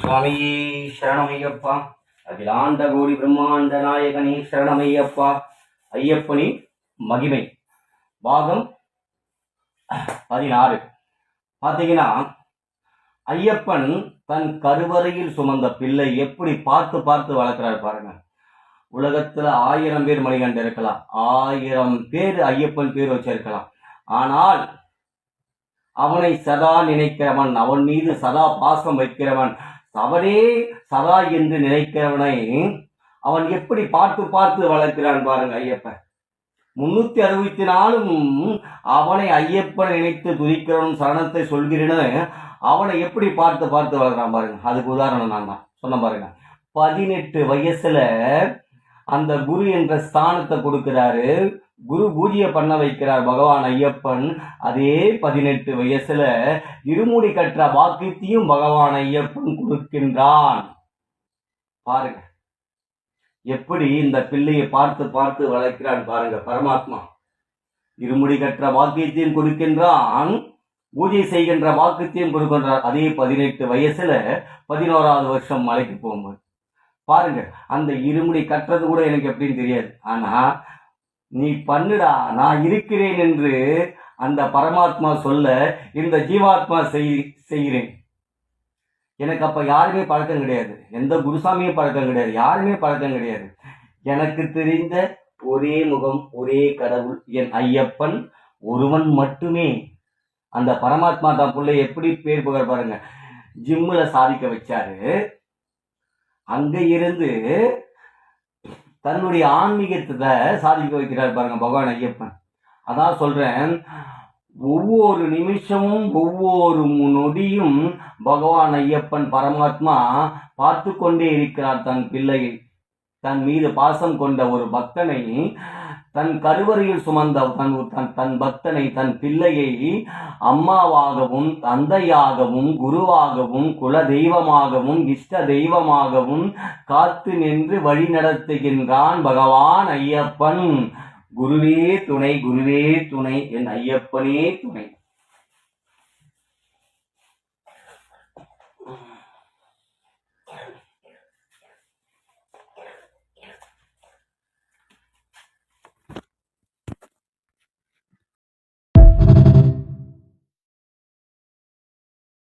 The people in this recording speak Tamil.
சுவாமியே சரணமையப்பா. அகிலாண்ட கோடி பிரம்மாண்ட நாயகனே சரணமையப்பா. ஐயப்பனின் மகிமை பாகம் 16. பார்த்தீங்கன்னா, ஐயப்பன் தன் கருவறையில் சுமந்த பிள்ளை எப்படி பார்த்து பார்த்து வளர்க்கிறார் பாருங்க. உலகத்துல 1000 பேர் மணிகண்ட இருக்கலாம், 1000 பேர் ஐயப்பன் பேர் வச்சிருக்கலாம். ஆனால் அவனை சதா நினைக்கிறவன், அவன் மீது சதா பாசம் வைக்கிறவன், அவனே சதா என்று நினைக்கிறவனை அவன் எப்படி பார்த்து பார்த்து வளர்க்கிறான் பாருங்க ஐயப்பன். 364 அவனை ஐயப்பன் நினைத்து துதிக்கிறவன், சரணத்தை சொல்கிறேன்னு அவனை எப்படி பார்த்து பார்த்து வளர்க்கிறான் பாருங்க. அதுக்கு உதாரணம் நான் தான் சொன்ன பாருங்க. 18 வயசுல அந்த குரு என்ற ஸ்தானத்தை கொடுக்கிறாரு, குரு பூஜையை பண்ண வைக்கிறார் பகவான் ஐயப்பன். அதே 18 வயசுல இருமுடி கற்ற பாக்கியத்தையும் பகவான் ஐயப்பன் கொடுக்கின்றான். பாருங்க எப்படி இந்த பிள்ளையை பார்த்து பார்த்து வளர்க்கிறான் பாருங்க பரமாத்மா. இருமுடி கற்ற பாக்கியத்தையும் கொடுக்கின்றான், பூஜை செய்கின்ற பாக்கியத்தையும் கொடுக்கின்றார். அதே 18 வயசுல 11வது வருஷம் மலைக்கு போகும்போது பாருங்க, அந்த இருமுடி கட்டுறது கூட எனக்கு எப்படின்னு தெரியாது. ஆனா நீ பண்ணுடா, நான் இருக்கிறேன் என்று அந்த பரமாத்மா சொல்ல இந்த ஜீவாத்மா செய்கிறேன். எனக்கு அப்ப யாருமே பழக்கம் கிடையாது, எந்த குருசாமியும் பழக்கம் கிடையாது, யாருமே பழக்கம் கிடையாது. எனக்கு தெரிந்த ஒரே முகம், ஒரே கடவுள் என் ஐயப்பன் ஒருவன் மட்டுமே. அந்த பரமாத்மா தான் பிள்ளை எப்படி பேர் புகழ் பாருங்க. ஜிம்முல சாதிக்க வச்சாரு, அங்க இருந்து தன்னுடைய ஆன்மீகத்தை சாதிக்க வைக்கிறார் பாருங்க பகவான் ஐயப்பன். அதான் சொல்றேன், ஒவ்வொரு நிமிஷமும் ஒவ்வொரு நொடியும் பகவான் ஐயப்பன் பரமாத்மா பார்த்து கொண்டே இருக்கிறார் தன் பிள்ளையை. தன் மீது பாசம் கொண்ட ஒரு பக்தனை, தன் கருவறையில் சுமந்த தன் பக்தனை, தன் பிள்ளையை அம்மாவாகவும் தந்தையாகவும் குருவாகவும் குல தெய்வமாகவும் இஷ்ட தெய்வமாகவும் காத்து நின்று வழி நடத்துகின்றான் பகவான் ஐயப்பன். குருவே துணை, குருவே துணை, என் ஐயப்பனே துணை.